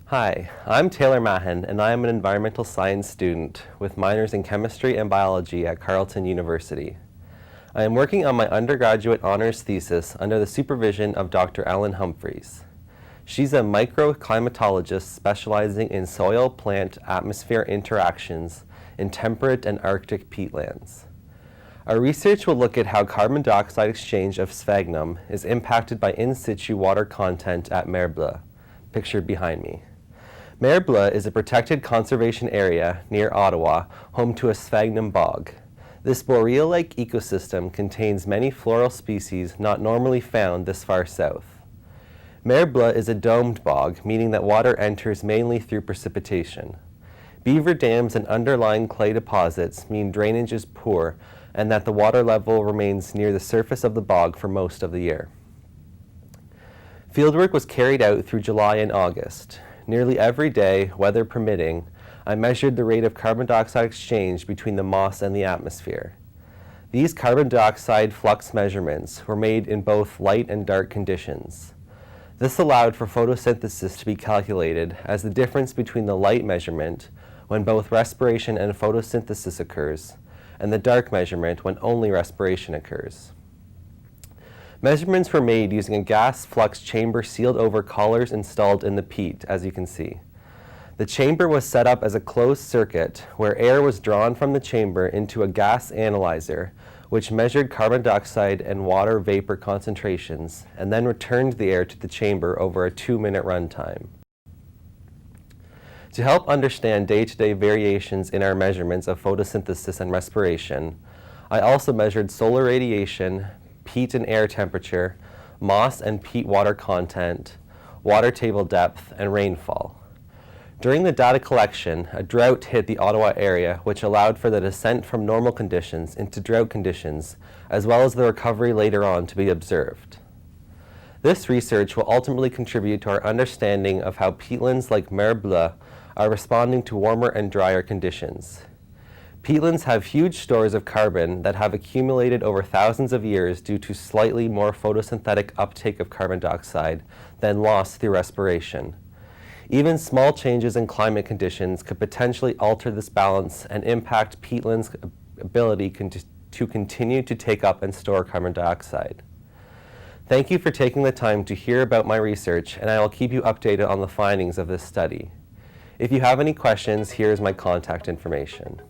Hi, I'm Taylor Mahan, and I am an environmental science student with minors in chemistry and biology at Carleton University. I am working on my undergraduate honors thesis under the supervision of Dr. Ellen Humphreys. She's a microclimatologist specializing in soil-plant-atmosphere interactions in temperate and Arctic peatlands. Our research will look at how carbon dioxide exchange of sphagnum is impacted by in situ water content at Mer Bleu, pictured behind me. Mer Bleu is a protected conservation area near Ottawa, home to a sphagnum bog. This boreal-like ecosystem contains many floral species not normally found this far south. Mer Bleu is a domed bog, meaning that water enters mainly through precipitation. Beaver dams and underlying clay deposits mean drainage is poor and that the water level remains near the surface of the bog for most of the year. Fieldwork was carried out through July and August. Nearly every day, weather permitting, I measured the rate of carbon dioxide exchange between the moss and the atmosphere. These carbon dioxide flux measurements were made in both light and dark conditions. This allowed for photosynthesis to be calculated as the difference between the light measurement, when both respiration and photosynthesis occurs, and the dark measurement when only respiration occurs. Measurements were made using a gas flux chamber sealed over collars installed in the peat, as you can see. The chamber was set up as a closed circuit where air was drawn from the chamber into a gas analyzer, which measured carbon dioxide and water vapor concentrations, and then returned the air to the chamber over a 2-minute runtime. To help understand day-to-day variations in our measurements of photosynthesis and respiration, I also measured solar radiation, peat and air temperature, moss and peat water content, water table depth, and rainfall. During the data collection, a drought hit the Ottawa area, which allowed for the descent from normal conditions into drought conditions, as well as the recovery later on to be observed. This research will ultimately contribute to our understanding of how peatlands like Mer Bleu are responding to warmer and drier conditions. Peatlands have huge stores of carbon that have accumulated over thousands of years due to slightly more photosynthetic uptake of carbon dioxide than loss through respiration. Even small changes in climate conditions could potentially alter this balance and impact peatlands' ability to continue to take up and store carbon dioxide. Thank you for taking the time to hear about my research, and I will keep you updated on the findings of this study. If you have any questions, here is my contact information.